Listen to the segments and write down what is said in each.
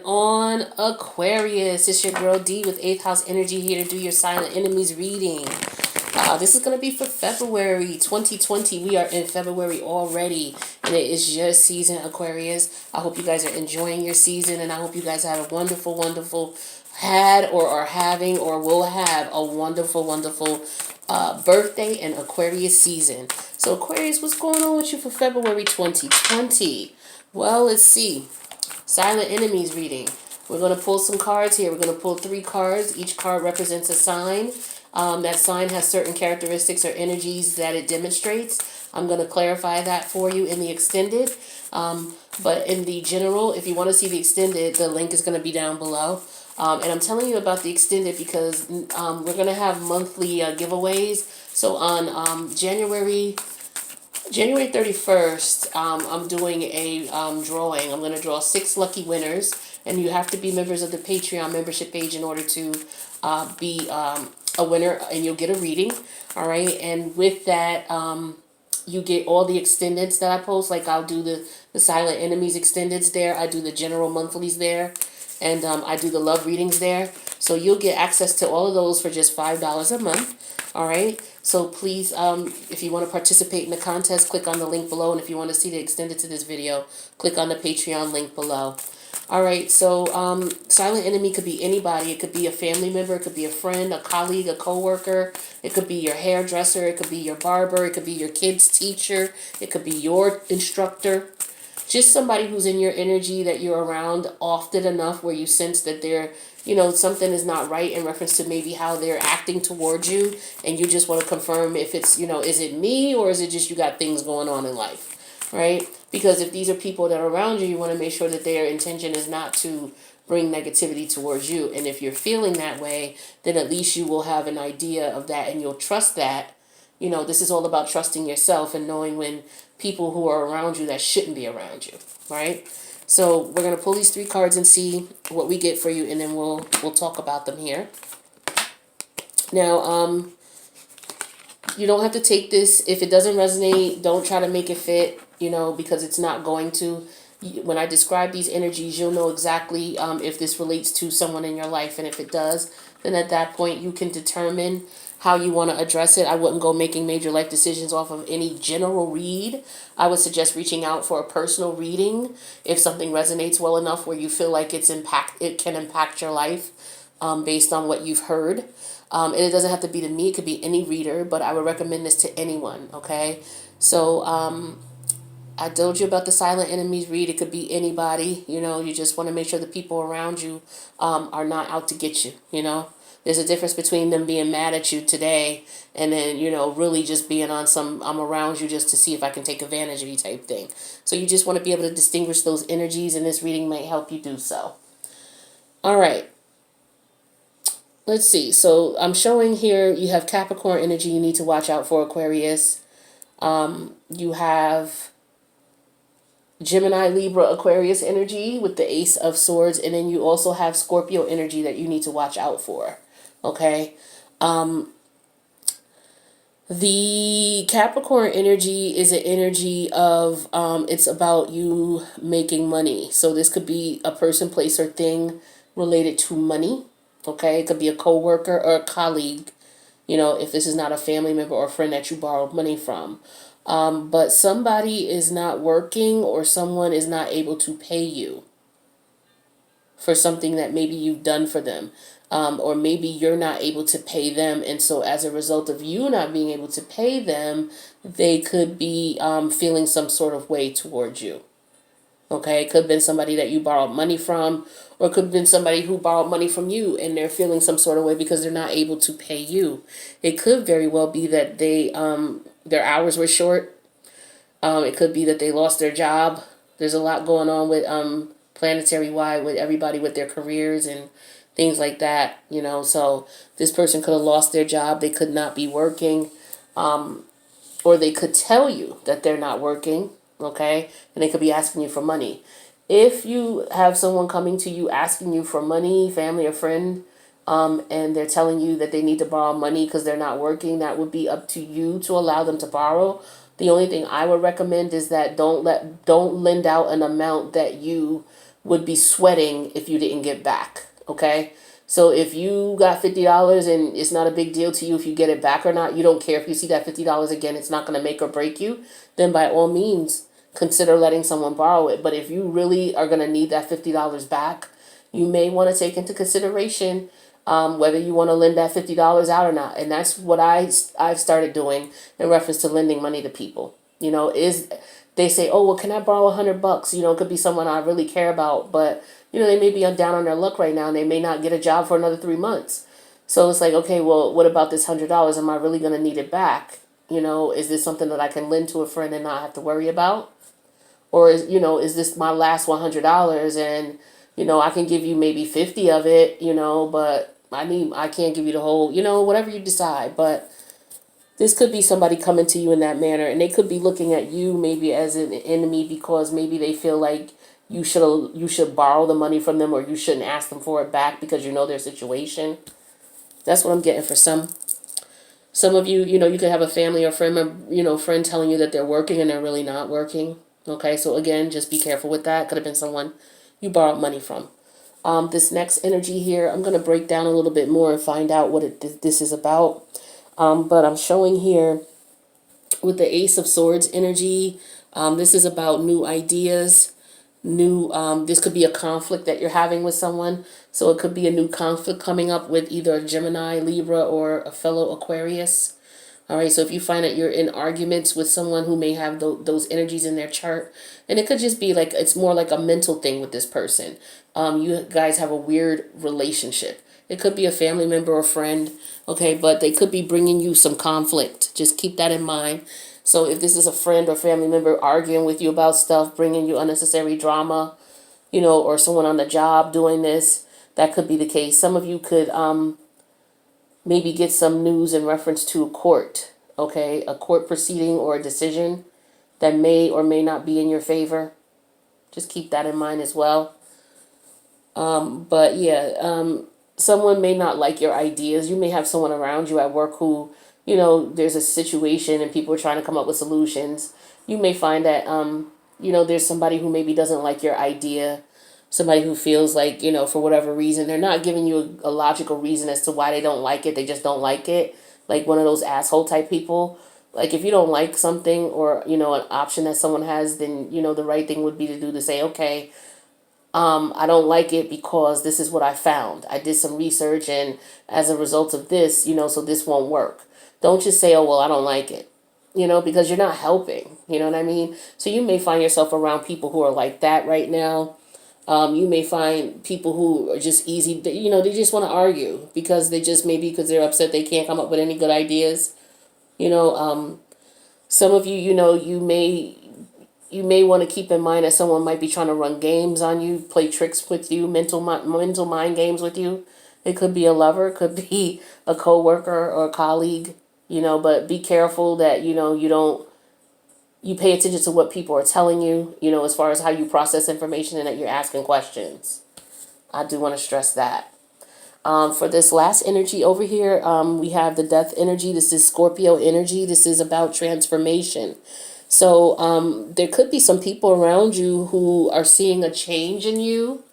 On Aquarius, it's your girl D with 8th house energy here to do your silent enemies reading. This is going to be for February 2020. We are in February already, and it is your season, Aquarius. I hope you guys are enjoying your season, and I hope you guys have a wonderful, wonderful, had or are having or will have a wonderful, wonderful birthday and Aquarius season. So, Aquarius, what's going on with you for February 2020? Well, let's see. Silent enemies reading. We're going to pull some cards here. We're going to pull 3 cards. Each card represents a sign. That sign has certain characteristics or energies that it demonstrates. I'm going to clarify that for you in the extended. But in the general, if you want to see the extended, the link is going to be down below. And I'm telling you about the extended because we're going to have monthly giveaways. So on January 31st, I'm doing a drawing. I'm going to draw 6 lucky winners, and you have to be members of the Patreon membership page in order to be a winner, and you'll get a reading. All right, and with that, you get all the extendeds that I post. Like I'll do the Silent Enemies extendeds there. I do the general monthlies there, and I do the love readings there. So you'll get access to all of those for just $5 a month. All right. So please, if you want to participate in the contest, click on the link below. And if you want to see the extended to this video, click on the Patreon link below. All right. So silent enemy could be anybody. It could be a family member. It could be a friend, a colleague, a coworker. It could be your hairdresser. It could be your barber. It could be your kid's teacher. It could be your instructor. Just somebody who's in your energy that you're around often enough where you sense that they're, something is not right in reference to maybe how they're acting towards you. And you just want to confirm if it's, is it me or is it just you got things going on in life, right? Because if these are people that are around you, you want to make sure that their intention is not to bring negativity towards you. And if you're feeling that way, then at least you will have an idea of that and you'll trust that. This is all about trusting yourself and knowing when people who are around you that shouldn't be around you, right? So we're going to pull these 3 cards and see what we get for you, and then we'll talk about them here. Now, you don't have to take this. If it doesn't resonate, don't try to make it fit, because it's not going to. When I describe these energies, you'll know exactly if this relates to someone in your life, and if it does, then at that point you can determine how you want to address it. I wouldn't go making major life decisions off of any general read. I would suggest reaching out for a personal reading if something resonates well enough where you feel like it can impact your life based on what you've heard. And it doesn't have to be to me. It could be any reader, but I would recommend this to anyone, okay? So I told you about the silent enemies read. It could be anybody. You just want to make sure the people around you are not out to get you, There's a difference between them being mad at you today and then, really just being on some I'm around you just to see if I can take advantage of you type thing. So you just want to be able to distinguish those energies, and this reading might help you do so. All right. Let's see. So I'm showing here you have Capricorn energy you need to watch out for, Aquarius. You have Gemini, Libra, Aquarius energy with the Ace of Swords, and then you also have Scorpio energy that you need to watch out for. Okay. The Capricorn energy is an energy of it's about you making money. So this could be a person, place, or thing related to money. Okay, it could be a coworker or a colleague. If this is not a family member or a friend that you borrowed money from. But somebody is not working or someone is not able to pay you for something that maybe you've done for them. Or maybe you're not able to pay them. And so as a result of you not being able to pay them, they could be feeling some sort of way towards you. Okay, it could have been somebody that you borrowed money from, or it could have been somebody who borrowed money from you and they're feeling some sort of way because they're not able to pay you. It could very well be that they their hours were short. It could be that they lost their job. There's a lot going on with planetary wide with everybody with their careers and things like that, So this person could have lost their job. They could not be working, or they could tell you that they're not working. Okay, and they could be asking you for money. If you have someone coming to you asking you for money, family or friend, and they're telling you that they need to borrow money because they're not working, that would be up to you to allow them to borrow. The only thing I would recommend is that don't lend out an amount that you would be sweating if you didn't get back. Okay. So if you got $50 and it's not a big deal to you if you get it back or not, you don't care if you see that $50 again, it's not going to make or break you, then by all means consider letting someone borrow it. But if you really are going to need that $50 back, you may want to take into consideration whether you want to lend that $50 out or not. And that's what I've started doing in reference to lending money to people. Is they say, oh, well, can I borrow $100? It could be someone I really care about, but they may be down on their luck right now and they may not get a job for another 3 months. So it's like, okay, well, what about this $100? Am I really going to need it back? Is this something that I can lend to a friend and not have to worry about? Or is this my last $100 and, I can give you maybe 50 of it, but I can't give you the whole, whatever you decide. But this could be somebody coming to you in that manner, and they could be looking at you maybe as an enemy because maybe they feel like you should borrow the money from them, or you shouldn't ask them for it back because you know their situation. That's what I'm getting for some. Some of you, you could have a family or friend telling you that they're working and they're really not working. Okay, so again, just be careful with that. Could have been someone you borrowed money from. This next energy here, I'm going to break down a little bit more and find out what this is about. But I'm showing here with the Ace of Swords energy, this is about new ideas, this could be a conflict that you're having with someone. So it could be a new conflict coming up with either a Gemini, Libra, or a fellow Aquarius. All right, so if you find that you're in arguments with someone who may have those energies in their chart, and it could just be like, it's more like a mental thing with this person. You guys have a weird relationship. It could be a family member or friend, okay, but they could be bringing you some conflict. Just keep that in mind. So if this is a friend or family member arguing with you about stuff, bringing you unnecessary drama, or someone on the job doing this, that could be the case. Some of you could maybe get some news in reference to a court, okay, a court proceeding or a decision that may or may not be in your favor. Just keep that in mind as well. But yeah, someone may not like your ideas. You may have someone around you at work who, there's a situation and people are trying to come up with solutions. You may find that, there's somebody who maybe doesn't like your idea. Somebody who feels like, for whatever reason, they're not giving you a logical reason as to why they don't like it. They just don't like it. Like one of those asshole type people. Like if you don't like something or, an option that someone has, then, the right thing would be to say, okay, I don't like it because this is what I found. I did some research and as a result of this, so this won't work. Don't just say, oh, well, I don't like it, because you're not helping. You know what I mean? So you may find yourself around people who are like that right now. You may find people who are just easy, they just want to argue because because they're upset they can't come up with any good ideas. Some of you, you may want to keep in mind that someone might be trying to run games on you, play tricks with you, mental mind games with you. It could be a lover, it could be a coworker or a colleague, but be careful that, you pay attention to what people are telling you, as far as how you process information and that you're asking questions. I do want to stress that. For this last energy over here, we have the death energy. This is Scorpio energy. This is about transformation. So there could be some people around you who are seeing a change in you.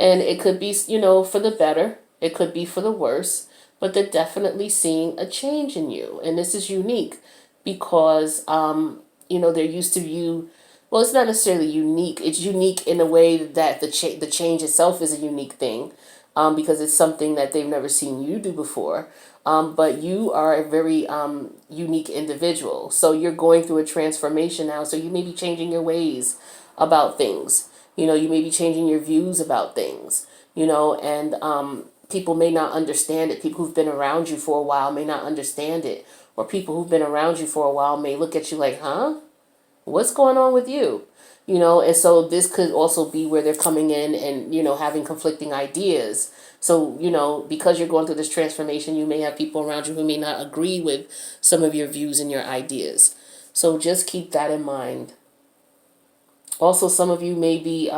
And it could be, for the better. It could be for the worse. But they're definitely seeing a change in you. And this is unique because, they're used to you. Well, it's not necessarily unique. It's unique in a way that the change itself is a unique thing because it's something that they've never seen you do before. But you are a very unique individual. So you're going through a transformation now. So you may be changing your ways about things. You may be changing your views about things, and people may not understand it. People who've been around you for a while may not understand it. Or people who've been around you for a while may look at you like, huh? What's going on with you? And so this could also be where they're coming in and, having conflicting ideas. So, because you're going through this transformation, you may have people around you who may not agree with some of your views and your ideas. So just keep that in mind. Also, some of you may be,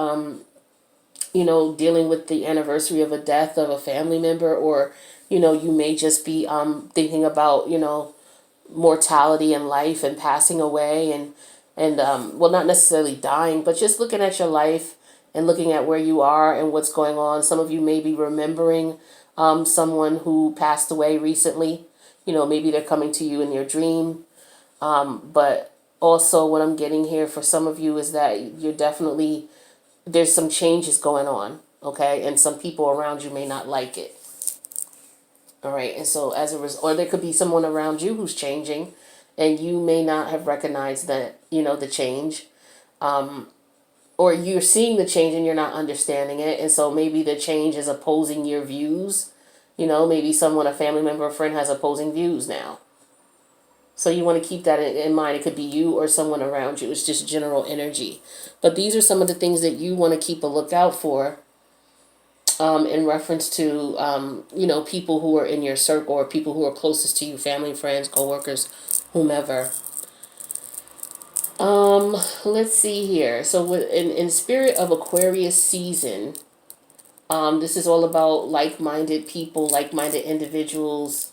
dealing with the anniversary of a death of a family member, or, you may just be thinking about, mortality and life and passing away and well, not necessarily dying, but just looking at your life and looking at where you are and what's going on. Some of you may be remembering someone who passed away recently. Maybe they're coming to you in your dream. But also what I'm getting here for some of you is that you're definitely, there's some changes going on, okay? And some people around you may not like it. All right, and so as a result, or there could be someone around you who's changing, and you may not have recognized that, the change. Or you're seeing the change and you're not understanding it, and so maybe the change is opposing your views. Maybe someone, a family member or friend, has opposing views now. So you want to keep that in mind. It could be you or someone around you. It's just general energy. But these are some of the things that you want to keep a lookout for in reference to, people who are in your circle or people who are closest to you, family, friends, co-workers, whomever. Let's see here. So in spirit of Aquarius season, this is all about like-minded people, like-minded individuals,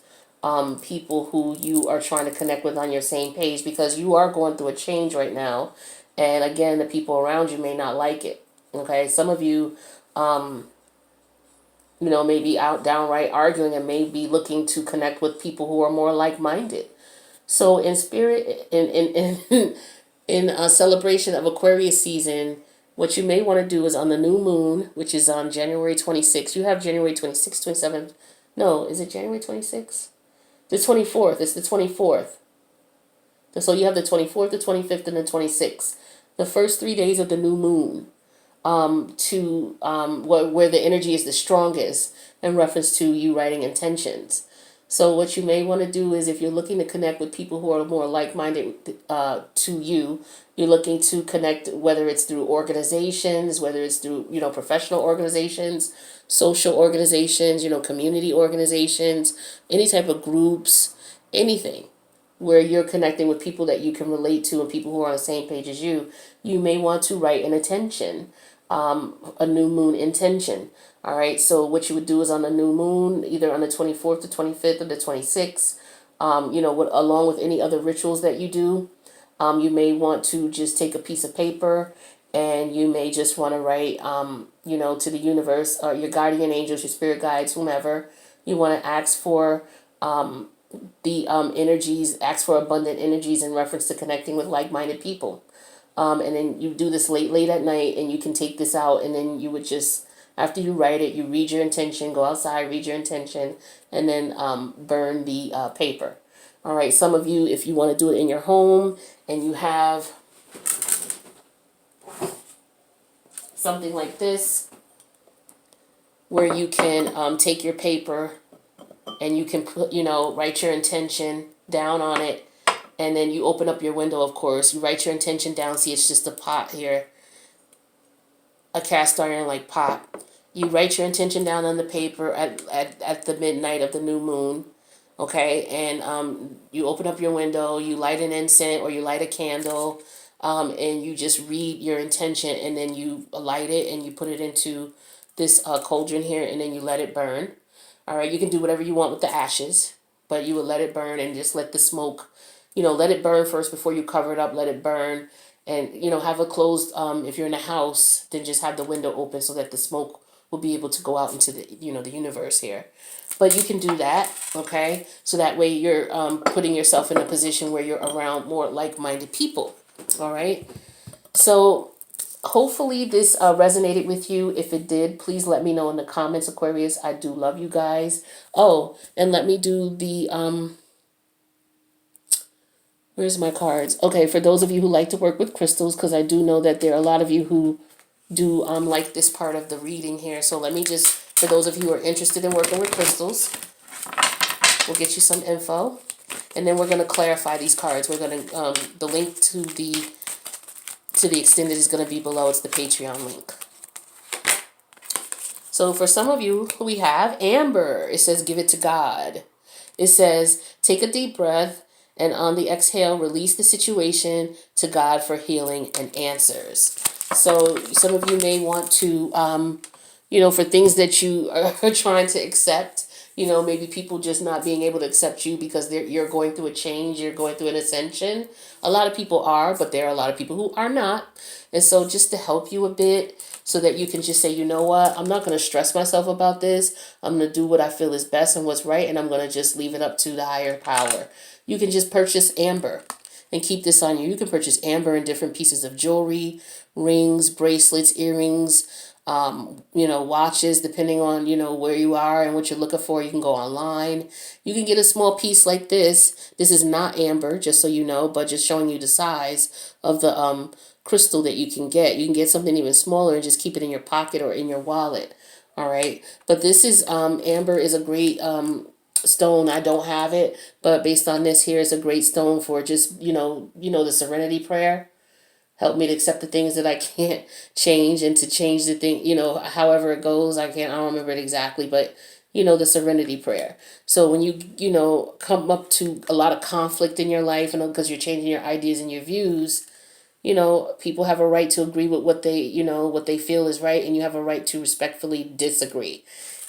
people who you are trying to connect with on your same page, because you are going through a change right now. And again, the people around you may not like it. Okay, some of you, may be out downright arguing and may be looking to connect with people who are more like-minded. So in spirit, in a celebration of Aquarius season, what you may want to do is on the new moon, which is on January 26th. You have January 26th, 27th. No, is it January 26th? The 24th. It's the 24th. So you have the 24th, the 25th, and the 26th. The first 3 days of the new moon, where the energy is the strongest in reference to you writing intentions. So what you may want to do is, if you're looking to connect with people who are more like-minded to you, you're looking to connect, whether it's through organizations, whether it's through, professional organizations, social organizations, community organizations, any type of groups, anything where you're connecting with people that you can relate to and people who are on the same page as you, you may want to write an intention, a new moon intention. All right, so what you would do is on the new moon, either on the 24th, the 25th, or the 26th, along with any other rituals that you do, you may want to just take a piece of paper, and you may just want to write, to the universe, your guardian angels, your spirit guides, whomever. You want to ask for the energies, ask for abundant energies in reference to connecting with like-minded people. And then you do this late at night, and you can take this out, and then you would just, after you write it, you read your intention, go outside, read your intention, and then burn the paper. All right, some of you, if you want to do it in your home and you have something like this, where you can take your paper and you can put, write your intention down on it, and then you open up your window, of course. You write your intention down. See, it's just a pot here, a cast iron like pot. You write your intention down on the paper at the midnight of the new moon, okay? And you open up your window, you light an incense or you light a candle, and you just read your intention, and then you light it and you put it into this cauldron here, and then you let it burn. All right, you can do whatever you want with the ashes, but you would let it burn and just let the smoke, let it burn first before you cover it up. Let it burn, and have it closed. If you're in a house, then just have the window open so that the smoke will be able to go out into the the universe here. But you can do that, okay? So that way you're putting yourself in a position where you're around more like-minded people. All right. So hopefully this resonated with you. If it did, please let me know in the comments, Aquarius. I do love you guys. Oh, and let me do the where's my cards? Okay, for those of you who like to work with crystals, because I do know that there are a lot of you who do like this part of the reading here. So let me just, for those of you who are interested in working with crystals, we'll get you some info, and then we're going to clarify these cards. We're going to the link to the extended is going to be below. It's the Patreon link. So for some of you, we have Amber. It says, give it to God. It says, take a deep breath, and on the exhale, release the situation to God for healing and answers. So some of you may want to, for things that you are trying to accept, maybe people just not being able to accept you because you're going through a change, you're going through an ascension. A lot of people are, but there are a lot of people who are not. And so just to help you a bit, so that you can just say, you know what, I'm not going to stress myself about this. I'm going to do what I feel is best and what's right, and I'm going to just leave it up to the higher power. You can just purchase amber and keep this on you. You can purchase amber in different pieces of jewelry, rings, bracelets, earrings, watches, depending on, where you are and what you're looking for. You can go online. You can get a small piece like this. This is not amber, just so you know, but just showing you the size of the crystal that you can get. You can get something even smaller and just keep it in your pocket or in your wallet. All right. But this is, amber is a great, stone. I don't have it, but based on this here, it's a great stone for just, the serenity prayer. Help me to accept the things that I can't change and to change the thing, however it goes. I don't remember it exactly, but the serenity prayer. So when you come up to a lot of conflict in your life, and because you're changing your ideas and your views, people have a right to agree with what they feel is right, and you have a right to respectfully disagree.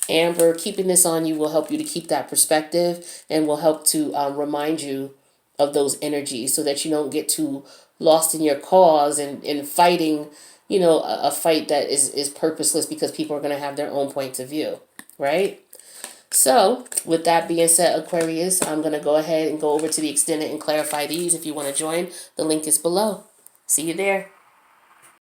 Amber, keeping this on you will help you to keep that perspective and will help to remind you of those energies so that you don't get too lost in your cause and fighting, a fight that is purposeless because people are going to have their own points of view, right? So, with that being said, Aquarius, I'm going to go ahead and go over to the extended and clarify these. If you want to join, the link is below. See you there.